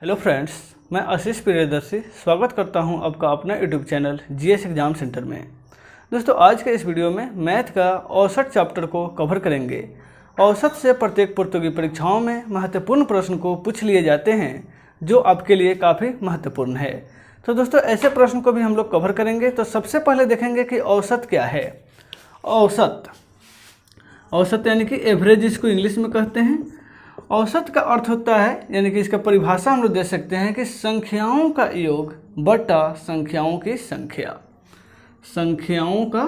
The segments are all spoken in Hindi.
हेलो फ्रेंड्स, मैं आशीष प्रियदर्शी स्वागत करता हूं आपका अपना YouTube channel GS exam centre में। दोस्तों, आज के इस वीडियो में मैथ का औसत चैप्टर को कवर करेंगे। औसत से प्रत्येक प्रतियोगी परीक्षाओं में महत्वपूर्ण प्रश्न को पूछ लिए जाते हैं जो आपके लिए काफ़ी महत्वपूर्ण है। तो दोस्तों, ऐसे प्रश्न को भी हम लोग कवर करेंगे। तो सबसे पहले देखेंगे कि औसत क्या है। औसत यानी कि एवरेज इसको इंग्लिश में कहते हैं। औसत का अर्थ होता है, यानी कि इसका परिभाषा हम लोग दे सकते हैं कि संख्याओं का योग बटा संख्याओं की संख्या। संख्याओं का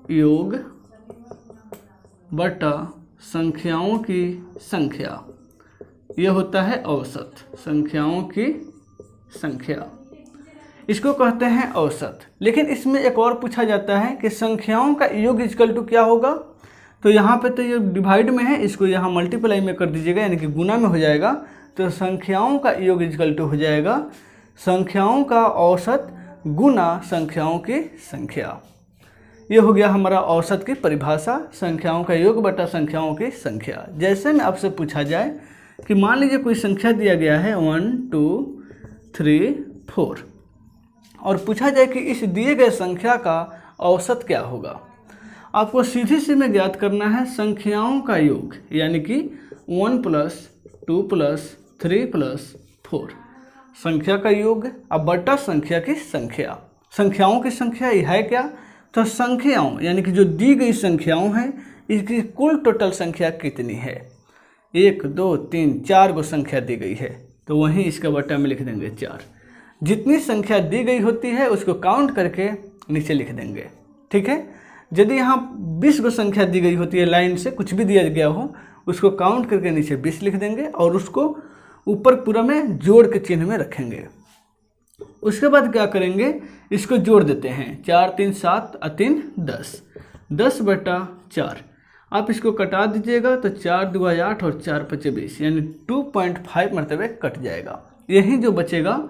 योग बटा संख्याओं की संख्या, यह होता है औसत। संख्याओं की संख्या, इसको कहते हैं औसत। लेकिन इसमें एक और पूछा जाता है कि संख्याओं का योग इक्वल टू क्या होगा। तो यहाँ पे तो ये डिवाइड में है, इसको यहाँ मल्टीप्लाई में कर दीजिएगा, यानी कि गुना में हो जाएगा। तो संख्याओं का योग इक्वल टू हो जाएगा संख्याओं का औसत गुना संख्याओं की संख्या। ये हो गया हमारा औसत की परिभाषा, संख्याओं का योग बटा संख्याओं की संख्या। जैसे में आपसे पूछा जाए कि मान लीजिए कोई संख्या दिया गया है 1 2 3 4 और पूछा जाए कि इस दिए गए संख्या का औसत क्या होगा। आपको सीधी सी में ज्ञात करना है संख्याओं का योग, यानी कि 1 + 2 + 3 + 4 संख्या का योग अब बटा संख्या की संख्या। संख्याओं की संख्या ये है क्या, तो संख्याओं यानी कि जो दी गई संख्याओं हैं इसकी कुल टोटल संख्या कितनी है। 1 2 3 4 गो संख्या दी गई है, तो वहीं इसका बटा में लिख देंगे 4। जितनी संख्या दी गई होती है उसको काउंट करके नीचे लिख देंगे। ठीक है, यदि यहाँ 20 गो संख्या दी गई होती है, लाइन से कुछ भी दिया गया हो, उसको काउंट करके नीचे 20 लिख देंगे और उसको ऊपर पूरा में जोड़ के चिन्ह में रखेंगे। उसके बाद क्या करेंगे, इसको जोड़ देते हैं। 4 3 7 3 10 10 बटा 4। आप इसको कटा दीजिएगा तो 4 2 8 और 4 5 20, यानी 2.5 मरतबे कट जाएगा। यही जो बचेगा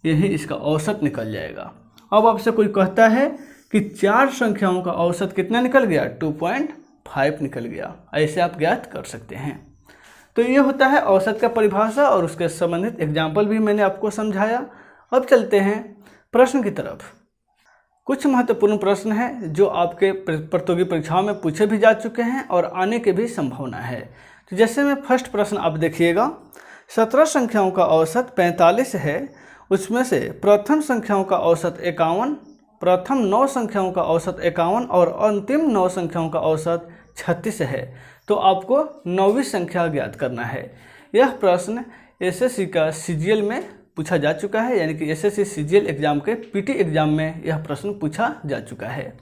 यही इसका औसत निकल जाएगा। अब आपसे कोई कहता है कि 4 संख्याओं का औसत कितना निकल गया, 2.5 निकल गया। ऐसे आप ज्ञात कर सकते हैं। तो ये होता है औसत का परिभाषा और उसके संबंधित एग्जाम्पल भी मैंने आपको समझाया। अब चलते हैं प्रश्न की तरफ। कुछ महत्वपूर्ण प्रश्न हैं जो आपके प्रतियोगी परीक्षाओं में पूछे भी जा चुके हैं और आने की भी संभावना है। तो जैसे में फर्स्ट प्रश्न आप देखिएगा, 17 संख्याओं का औसत 45 है, उसमें से प्रथम संख्याओं का औसत 51, प्रथम 9 संख्याओं का औसत 51 और अंतिम 9 संख्याओं का औसत 36 है। तो आपको 9वीं संख्या ज्ञात करना है। यह प्रश्न एसएससी का सीजीएल में पूछा जा चुका है, यानी कि एसएससी सीजीएल एग्जाम के पीटी एग्जाम में यह प्रश्न पूछा जा चुका है।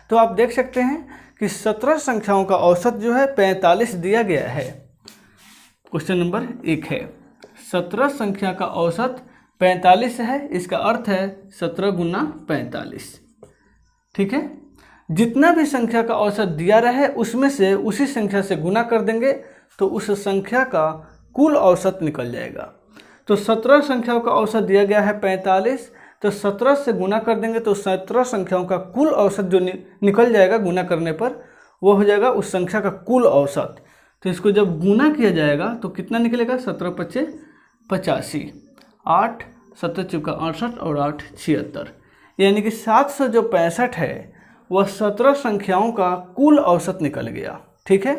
तो आप देख सकते हैं कि 17 संख्याओं का औसत जो है 45 दिया गया है। क्वेश्चन नंबर 1 है, 17 संख्या का औसत 45 है, इसका अर्थ है 17 गुना 45। ठीक है, जितना भी संख्या का औसत दिया रहे उसमें से उसी संख्या से गुना कर देंगे तो उस संख्या का कुल औसत निकल जाएगा। तो 17 संख्याओं का औसत दिया गया है 45, तो 17 से गुना कर देंगे तो 17 संख्याओं का कुल औसत जो निकल जाएगा गुना करने पर, वो हो जाएगा उस संख्या का कुल औसत। तो इसको जब गुना किया जाएगा तो कितना निकलेगा, 17 × 5 = 85, 8 7 × 68 और 8 76, यानी कि 765 है, वह 17 संख्याओं का कुल औसत निकल गया। ठीक है,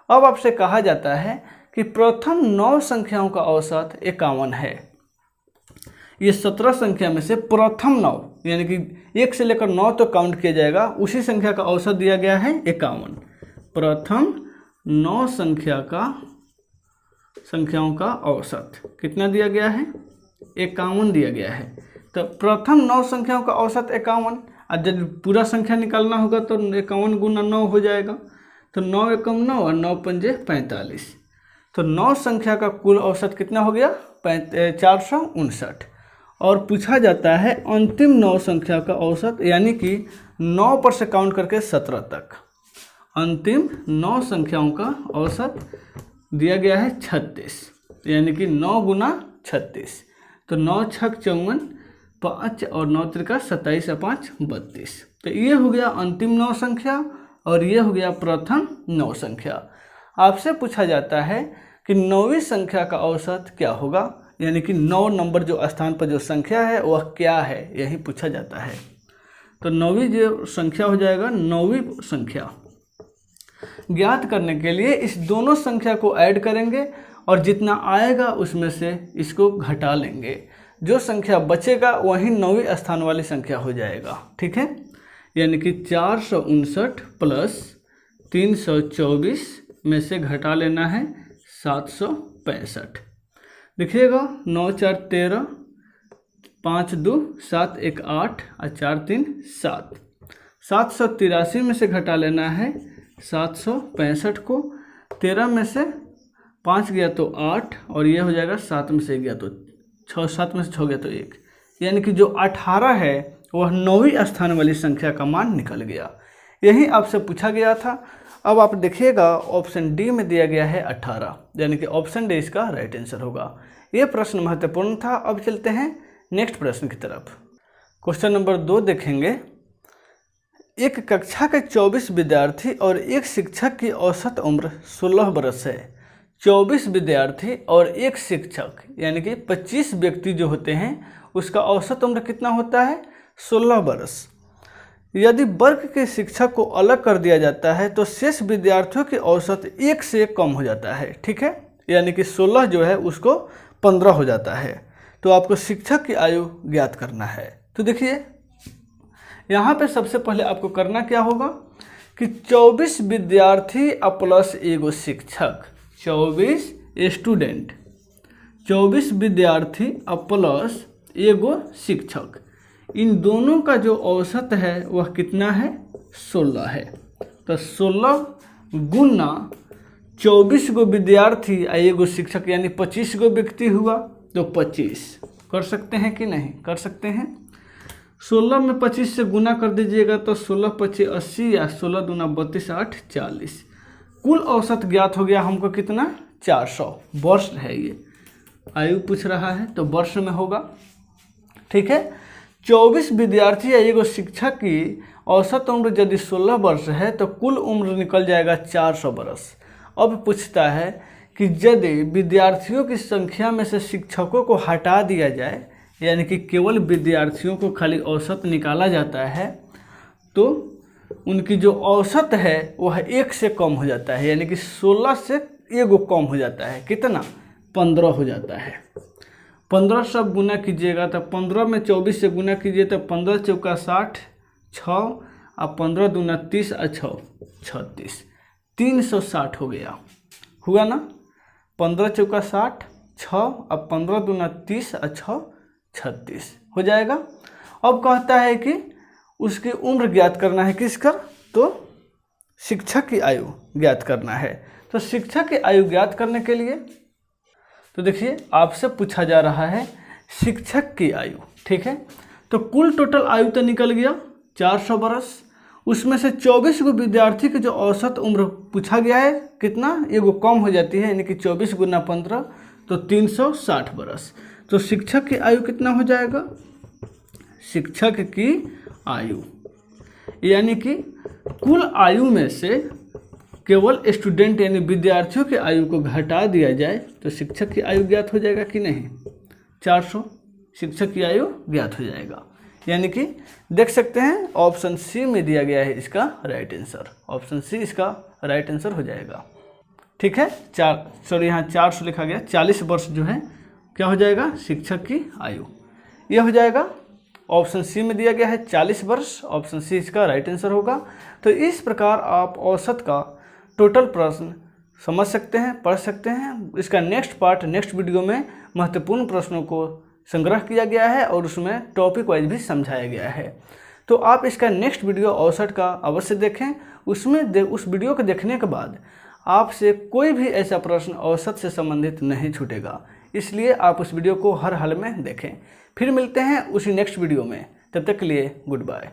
अब आपसे कहा जाता है कि प्रथम 9 संख्याओं का औसत 51 है। ये 17 संख्या में से प्रथम 9, यानी कि 1 से लेकर 9 तो काउंट किया जाएगा, उसी संख्या का औसत दिया गया है 51। प्रथम 9 संख्याओं का औसत कितना दिया गया है, 51 दिया गया है। तो प्रथम 9 संख्याओं का औसत 51, और जब पूरा संख्या निकालना होगा तो 51 गुना 9 हो जाएगा। तो 9 एकम 9 और 9 पंजे 45। तो 9 संख्या का कुल औसत कितना हो गया, 459। और पूछा जाता है अंतिम 9 संख्या का औसत, यानी कि 9 पर से काउंट करके 17 तक। अंतिम 9 संख्याओं का औसत दिया गया है 36, यानी कि 9 गुना 36। तो 9 × 6 = 54, 5 और 9 × 3 = 27 और 5 = 32। तो ये हो गया अंतिम 9 संख्या और ये हो गया प्रथम 9 संख्या। आपसे पूछा जाता है कि 9वीं संख्या का औसत क्या होगा, यानी कि 9 नंबर जो स्थान पर जो संख्या है वह क्या है, यही पूछा जाता है। तो 9वीं जो संख्या हो जाएगा, 9वीं संख्या ज्ञात करने के लिए इस दोनों संख्या को ऐड करेंगे और जितना आएगा उसमें से इसको घटा लेंगे। जो संख्या बचेगा वही 9वीं स्थान वाली संख्या हो जाएगा। ठीक है, यानी कि 459 प्लस 324 में से घटा लेना है 765। देखिएगा 9 4 13, 5 2 7 1 8 और 4 3 7। 783 में से घटा लेना है 765 को। 13 में से 5 गया तो 8 और ये हो जाएगा 7 में से गया तो 6, 7 में से 6 गया तो 1, यानी कि जो 18 है वह 9वीं स्थान वाली संख्या का मान निकल गया। यही आपसे पूछा गया था। अब आप देखिएगा ऑप्शन डी में दिया गया है 18, यानी कि ऑप्शन डी इसका राइट आंसर होगा। ये प्रश्न महत्वपूर्ण था। अब चलते हैं नेक्स्ट प्रश्न की तरफ। क्वेश्चन नंबर 2 देखेंगे। एक कक्षा के 24 विद्यार्थी और एक शिक्षक की औसत उम्र 16 वर्ष है। 24 विद्यार्थी और एक शिक्षक यानी कि 25 व्यक्ति जो होते हैं उसका औसत उम्र कितना होता है, 16 वर्ष। यदि वर्ग के शिक्षक को अलग कर दिया जाता है तो शेष विद्यार्थियों की औसत 1 से कम हो जाता है। ठीक है, यानी कि 16 जो है उसको 15 हो जाता है। तो आपको शिक्षक की आयु ज्ञात करना है। तो देखिए यहाँ पे सबसे पहले आपको करना क्या होगा कि 24 विद्यार्थी प्लस एगो शिक्षक, 24 स्टूडेंट, 24 विद्यार्थी प्लस एगो शिक्षक, इन दोनों का जो औसत है वह कितना है, 16 है। तो 16 गुना 24 गो विद्यार्थी और एगो शिक्षक यानी 25 गो व्यक्ति हुआ तो 25। कर सकते हैं कि नहीं, कर सकते हैं। 16 में 25 से गुना कर दीजिएगा तो 16 25 80 या 16 दूना 32 8 40। कुल औसत ज्ञात हो गया हमको कितना, 400। वर्ष है, ये आयु पूछ रहा है तो वर्ष में होगा। ठीक है, 24 विद्यार्थी या एगो शिक्षक की औसत उम्र यदि 16 वर्ष है तो कुल उम्र निकल जाएगा 400 वर्ष। अब पूछता है कि यदि विद्यार्थियों की संख्या में से शिक्षकों को हटा दिया जाए, यानी कि केवल विद्यार्थियों को खाली औसत निकाला जाता है, तो उनकी जो औसत है वह 1 से कम हो जाता है, यानी कि 16 से एगो कम हो जाता है। कितना, 15 हो जाता है। 15 सब गुना कीजिएगा तो 15 में 24 से गुना कीजिए तो 15 चौका 60, 6 और 15 दूना 30 और 6 36, 360 हो गया, हुआ ना। 15 चौका 60, 6 और 15 दूना 30 और 6 36 हो जाएगा। अब कहता है कि उसकी उम्र ज्ञात करना है, किसका, तो शिक्षक की आयु ज्ञात करना है। तो शिक्षक की आयु ज्ञात करने के लिए तो देखिए आपसे पूछा जा रहा है शिक्षक की आयु। ठीक है, तो कुल टोटल आयु तो निकल गया 400 वर्ष। उसमें से 24 गो विद्यार्थी की जो औसत उम्र पूछा गया है कितना, एगो कम हो जाती है, यानी कि 24 गुना 15 तो 360 वर्ष। तो शिक्षक की आयु कितना हो जाएगा, शिक्षक की आयु यानी कि कुल आयु में से केवल स्टूडेंट यानी विद्यार्थियों की आयु को घटा दिया जाए तो शिक्षक की आयु ज्ञात हो जाएगा कि नहीं, 400 शिक्षक की आयु ज्ञात हो जाएगा। यानी कि देख सकते हैं ऑप्शन सी में दिया गया है इसका राइट आंसर, ऑप्शन सी इसका राइट आंसर हो जाएगा। ठीक है, यहाँ 400 लिखा गया, 40 वर्ष जो है क्या हो जाएगा, शिक्षक की आयु, यह हो जाएगा। ऑप्शन सी में दिया गया है 40 वर्ष, ऑप्शन सी इसका राइट आंसर होगा। तो इस प्रकार आप औसत का टोटल प्रश्न समझ सकते हैं, पढ़ सकते हैं। इसका नेक्स्ट पार्ट नेक्स्ट वीडियो में महत्वपूर्ण प्रश्नों को संग्रह किया गया है और उसमें टॉपिक वाइज भी समझाया गया है। तो आप इसका नेक्स्ट वीडियो औसत का अवश्य देखें। उसमें उस वीडियो को देखने के बाद आपसे कोई भी ऐसा प्रश्न औसत से संबंधित नहीं छूटेगा, इसलिए आप उस वीडियो को हर हाल में देखें। फिर मिलते हैं उसी नेक्स्ट वीडियो में, तब तक के लिए गुड बाय।